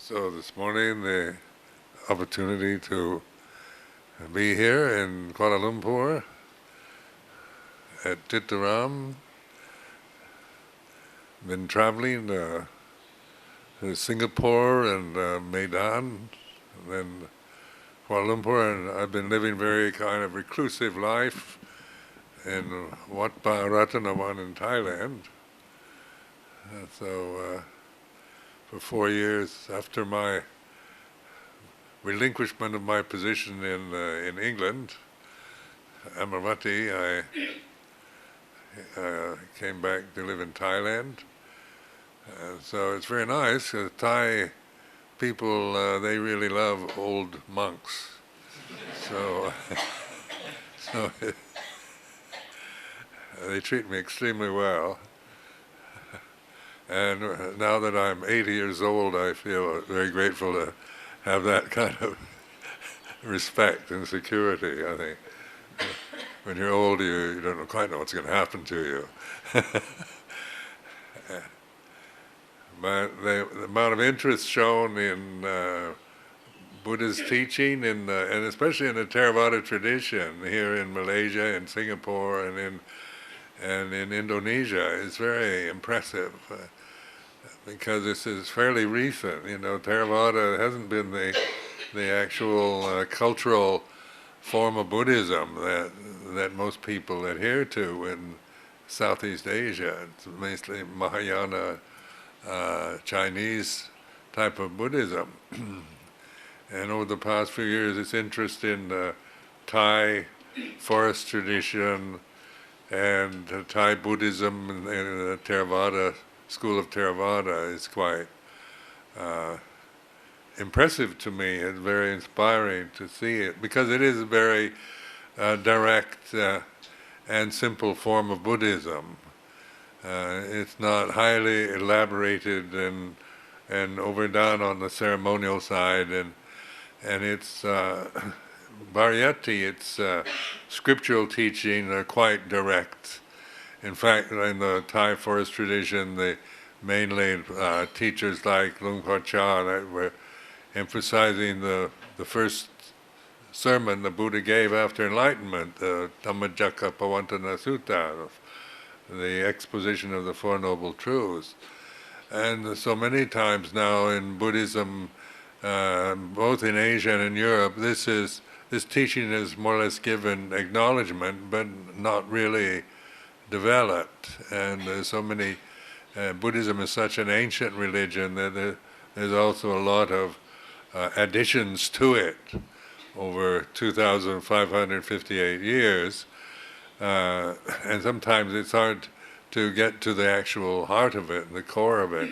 So this morning, the opportunity to be here in Kuala Lumpur at Cittarama. Been traveling to Singapore and Medan, and then Kuala Lumpur, and I've been living very kind of reclusive life in Wat Pa Ratanawan in Thailand. For 4 years after my relinquishment of my position in England, Amaravati, I came back to live in Thailand. So it's very nice. Thai people, they really love old monks. So they treat me extremely well. And now that I'm 80 years old, I feel very grateful to have that kind of respect and security, I think. When you're old, you don't quite know what's going to happen to you. But the amount of interest shown in Buddha's teaching, and especially in the Theravada tradition here in Malaysia, in Singapore, and in Indonesia, is very impressive. Because this is fairly recent. Theravada hasn't been the actual cultural form of Buddhism that most people adhere to in Southeast Asia. It's mostly Mahayana Chinese type of Buddhism. And over the past few years, its interest in Thai forest tradition and Thai Buddhism and the Theravada school of Theravada is quite impressive to me. It's very inspiring to see it, because it is a very direct and simple form of Buddhism. It's not highly elaborated and overdone on the ceremonial side, and its Varietti, its scriptural teaching are quite direct. In fact, in the Thai forest tradition, the mainly teachers like Luang that were emphasizing the first sermon the Buddha gave after enlightenment, the Dhammacakkappavattana Sutta, the exposition of the Four Noble Truths. And so many times now in Buddhism, both in Asia and in Europe, this teaching is more or less given acknowledgement, but not really developed. And there's so many, Buddhism is such an ancient religion that there's also a lot of additions to it over 2,558 years, and sometimes it's hard to get to the actual heart of it, the core of it,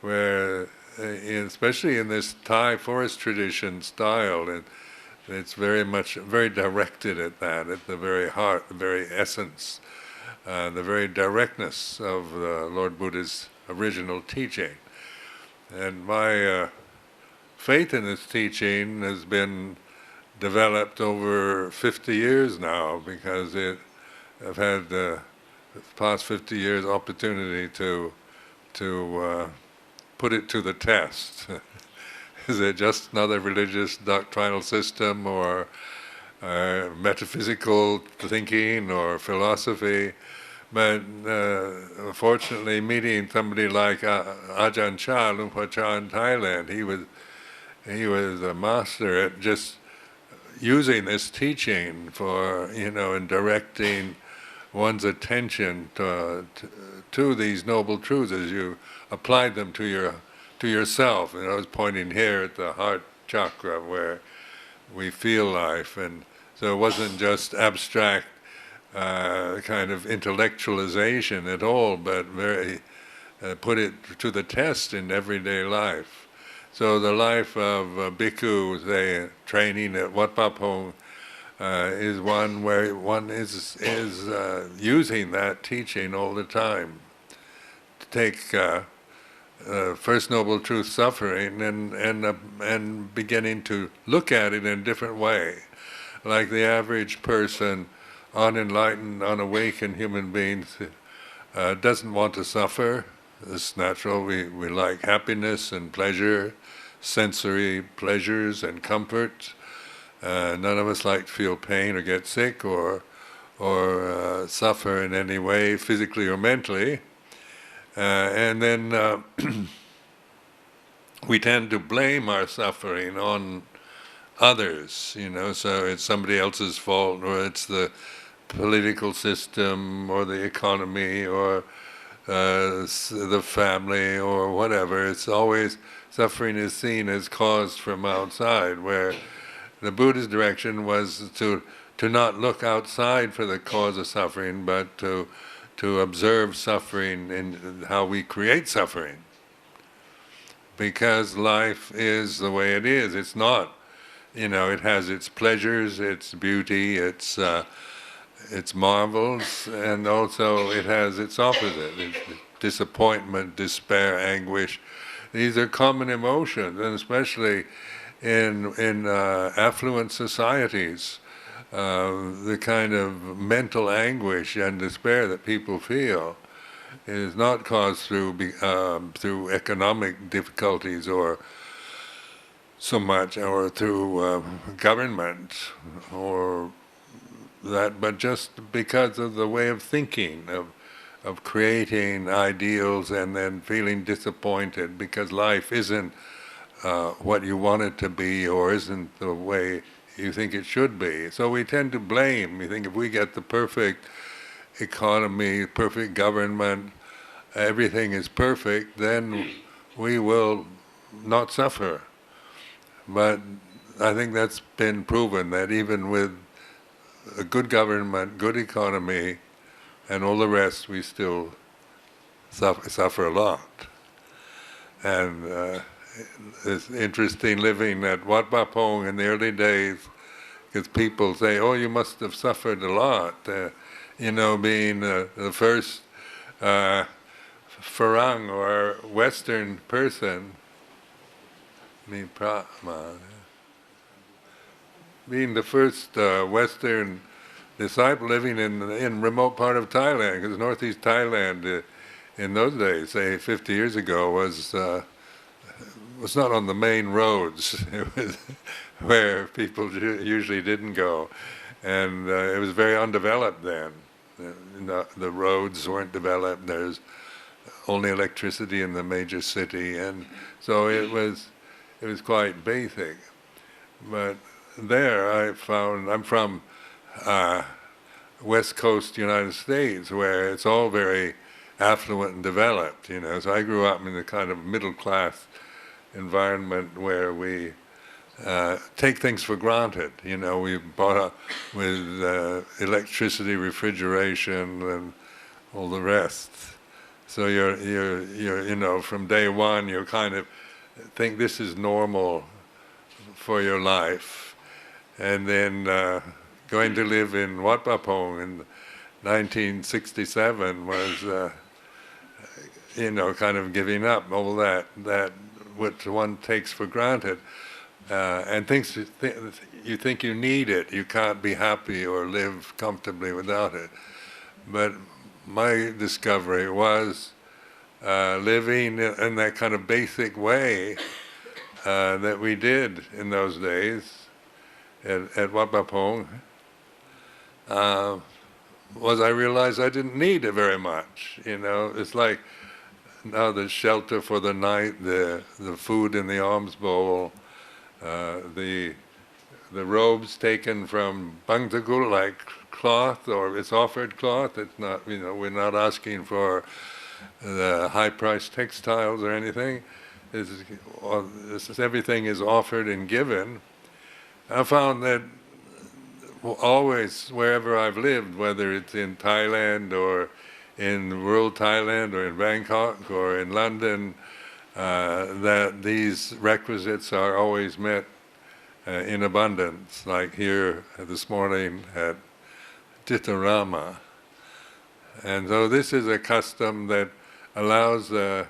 where especially in this Thai forest tradition style, it's very directed at that, at the very heart, the very essence, the very directness of Lord Buddha's original teaching. And my faith in this teaching has been developed over 50 years now, because I've had the past 50 years opportunity to put it to the test. Is it just another religious doctrinal system, or metaphysical thinking, or philosophy? But fortunately, meeting somebody like Ajahn Lumpur in Thailand, he was a master at just using this teaching for, and directing one's attention to these noble truths as you applied them to yourself. I was pointing here at the heart chakra where we feel life, and so it wasn't just abstract kind of intellectualization at all, but very put it to the test in everyday life. So the life of bhikkhu, say, training at Wat Pa Pong, is one where one is using that teaching all the time to take First Noble Truth, suffering, and beginning to look at it in a different way. Like the average person, unenlightened, unawakened human beings, doesn't want to suffer. It's natural. We like happiness and pleasure, sensory pleasures and comfort. None of us like to feel pain or get sick or suffer in any way, physically or mentally. And then we tend to blame our suffering on others, so it's somebody else's fault, or it's the political system, or the economy, or the family, or whatever. It's always, suffering is seen as caused from outside, where the Buddha's direction was to not look outside for the cause of suffering, but to observe suffering and how we create suffering. Because life is the way it is. It's not, it has its pleasures, its beauty, its marvels, and also it has its opposite, disappointment, despair, anguish. These are common emotions, and especially in affluent societies, the kind of mental anguish and despair that people feel is not caused through economic difficulties or so much, or through government or that, but just because of the way of thinking, of creating ideals and then feeling disappointed because life isn't what you want it to be, or isn't the way you think it should be. So we tend to blame. We think if we get the perfect economy, perfect government, everything is perfect, then we will not suffer. But I think that's been proven, that even with a good government, good economy, and all the rest, we still suffer a lot. And it's interesting living at Wat Pah Pong in the early days, because people say, "Oh, you must have suffered a lot," being the first Farang or Western person, being the first Western disciple living in remote part of Thailand, because northeast Thailand in those days, say 50 years ago, was not on the main roads. It was where people usually didn't go, and it was very undeveloped then. The roads weren't developed. There's only electricity in the major city, and so it was quite basic. But there I found, I'm from West Coast United States, where it's all very affluent and developed, So I grew up in a kind of middle class environment where we take things for granted. We brought up with electricity, refrigeration, and all the rest. So you're from day one, you kind of think this is normal for your life, and then going to live in Wat Pah Pong in 1967 was, kind of giving up all that which one takes for granted, and thinks you think you need it. You can't be happy or live comfortably without it. But my discovery was living in that kind of basic way that we did in those days at Wat Pah Pong, was I realized I didn't need it very much. It's like now the shelter for the night, the food in the alms bowl, the robes taken from Bangtagul, like cloth, or it's offered cloth. It's not, we're not asking for the high-priced textiles or anything. Everything is offered and given. I found that always, wherever I've lived, whether it's in Thailand or in rural Thailand or in Bangkok or in London, that these requisites are always met in abundance, like here this morning at Cittarama. And so this is a custom that allows the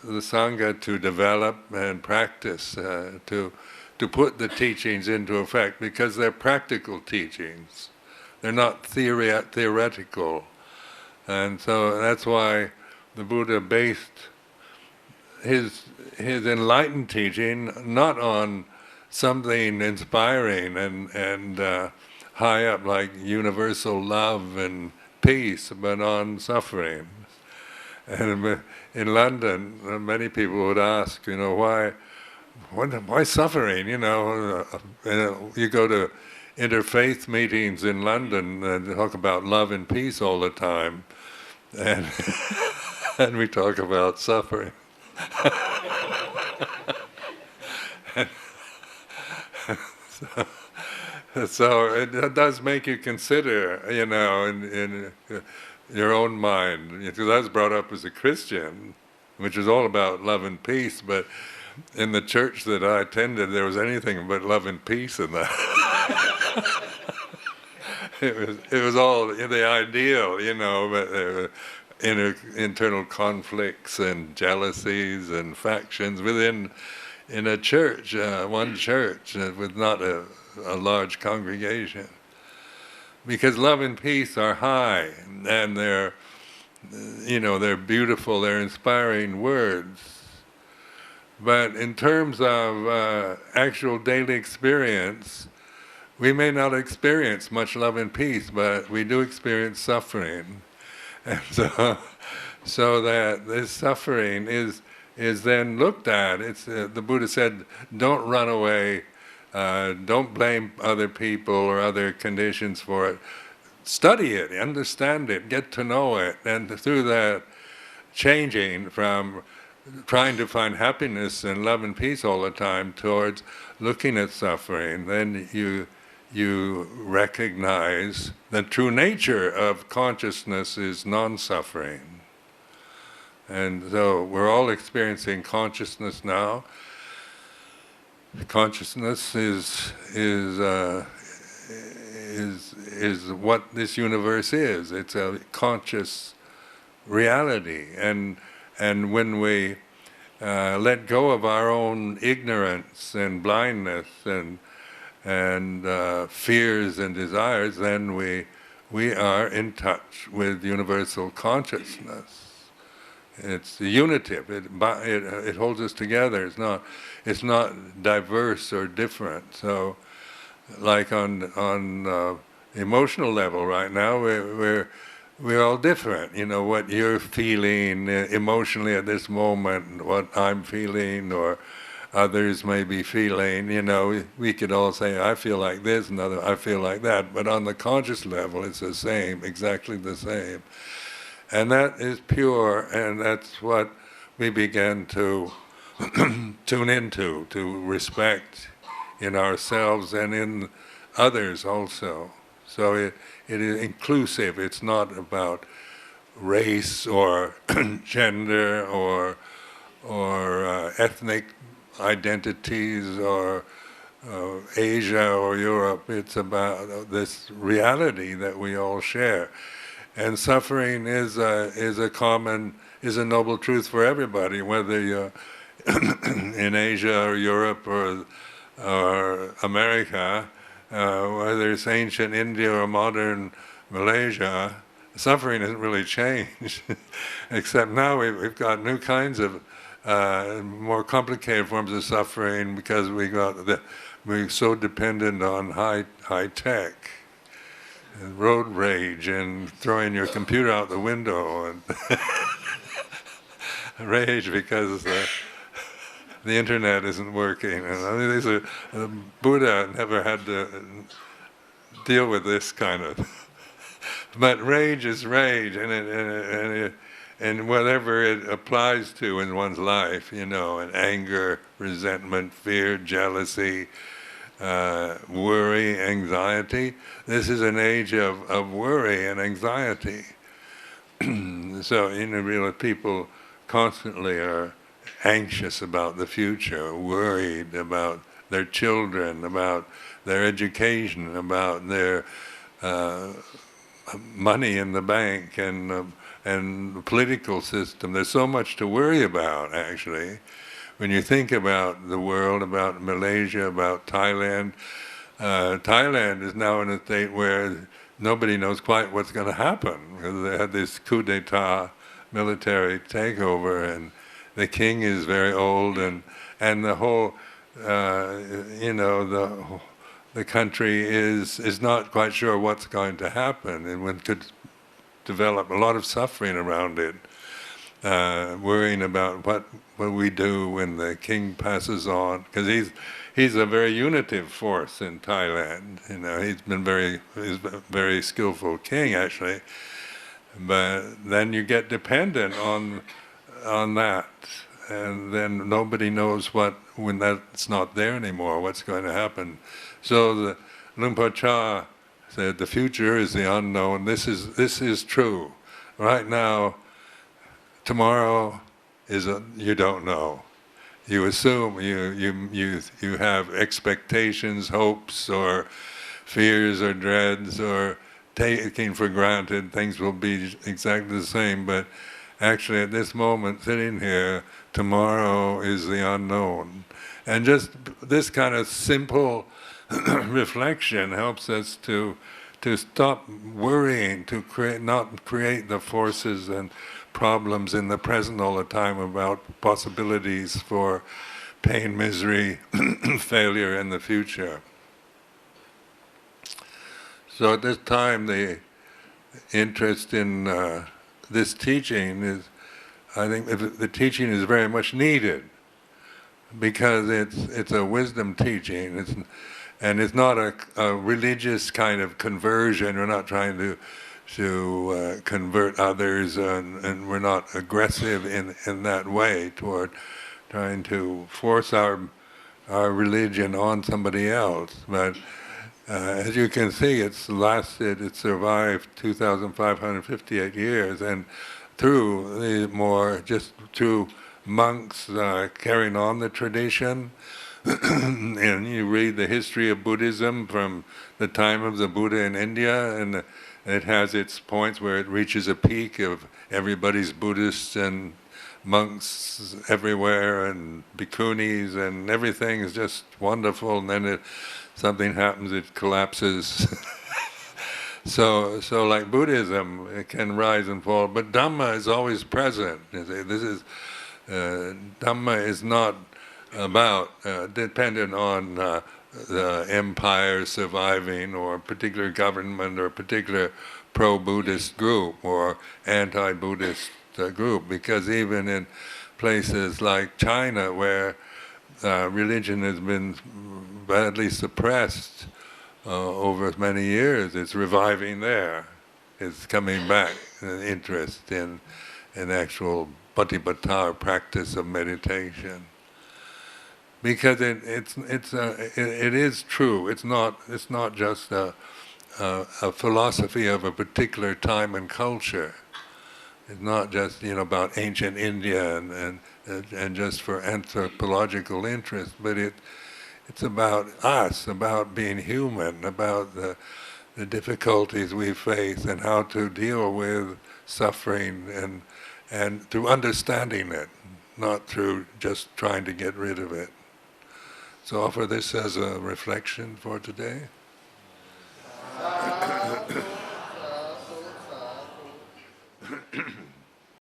Sangha to develop and practice, to put the teachings into effect, because they're practical teachings. They're not theoretical. And so that's why the Buddha based his his enlightened teaching, not on something inspiring and high up like universal love and peace, but on suffering. And in London, many people would ask, why suffering? You go to interfaith meetings in London and talk about love and peace all the time, and and we talk about suffering. So it does make you consider, in your own mind, because I was brought up as a Christian, which is all about love and peace, but in the church that I attended, there was anything but love and peace in that. It was all the ideal, but there were internal conflicts and jealousies and factions in a church, one church, with not a large congregation. Because love and peace are high, and they're beautiful, they're inspiring words. But in terms of actual daily experience, we may not experience much love and peace, but we do experience suffering. And so that this suffering is then looked at. It's the Buddha said, don't run away, don't blame other people or other conditions for it. Study it, understand it, get to know it, and through that changing from trying to find happiness and love and peace all the time towards looking at suffering, then you recognize the true nature of consciousness is non-suffering. And so we're all experiencing consciousness now. Consciousness is what this universe is. It's a conscious reality, and when we let go of our own ignorance and blindness and fears and desires, then we are in touch with universal consciousness. It's unitive. It holds us together. It's not diverse or different. So, like on emotional level right now, we're all different. What you're feeling emotionally at this moment, what I'm feeling, or others may be feeling. We could all say, I feel like this, and I feel like that. But on the conscious level, it's the same, exactly the same. And that is pure, and that's what we began to tune into, to respect in ourselves and in others also. So it is inclusive. It's not about race or gender or ethnic identities or Asia or Europe. It's about this reality that we all share. And suffering is a noble truth for everybody, whether you're in Asia or Europe or America, whether it's ancient India or modern Malaysia. Suffering hasn't really changed, except now we've got new kinds of more complicated forms of suffering because we're so dependent on high tech. And road rage and throwing your computer out the window and rage because the internet isn't working. And Buddha never had to deal with this kind of. But rage is rage, and whatever it applies to in one's life, and anger, resentment, fear, jealousy, worry, anxiety. This is an age of worry and anxiety. So, people constantly are anxious about the future, worried about their children, about their education, about their money in the bank and the political system. There's so much to worry about, actually. When you think about the world, about Malaysia, about Thailand, Thailand is now in a state where nobody knows quite what's going to happen. They had this coup d'etat military takeover, the king is very old, and the whole the country is not quite sure what's going to happen, and one could develop a lot of suffering around it, worrying about what we do when the king passes on, because he's a very unitive force in Thailand. He's a very skillful king actually, but then you get dependent on that, and then nobody knows when that's not there anymore, what's going to happen. So the Lumpur Cha said, the future is the unknown. This is true. Right now, tomorrow you don't know. You assume, you have expectations, hopes, or fears, or dreads, or taking for granted things will be exactly the same. But actually, at this moment, sitting here, tomorrow is the unknown. And just this kind of simple reflection helps us to stop worrying, to not create the forces and problems in the present all the time about possibilities for pain, misery, failure in the future. So at this time, the interest in this teaching is, I think the teaching is very much needed, because it's a wisdom teaching. And it's not a religious kind of conversion. We're not trying to convert others, and we're not aggressive in that way toward trying to force our religion on somebody else. But as you can see, it survived 2,558 years, and through monks carrying on the tradition. And you read the history of Buddhism from the time of the Buddha in India, and it has its points where it reaches a peak of everybody's Buddhists and monks everywhere, and bhikkhunis, and everything is just wonderful, and then something happens, it collapses. So like Buddhism, it can rise and fall, but Dhamma is always present. Dhamma is not dependent on the empire surviving, or a particular government, or a particular pro-Buddhist group or anti-Buddhist group, because even in places like China, where religion has been badly suppressed over many years, it's reviving there. It's coming back, interest in actual patipada, or practice of meditation. Because it is true. It's not just a philosophy of a particular time and culture. It's not just about ancient India and just for anthropological interest, but it's about us, about being human, about the difficulties we face and how to deal with suffering, and through understanding it, not through just trying to get rid of it. So offer this as a reflection for today.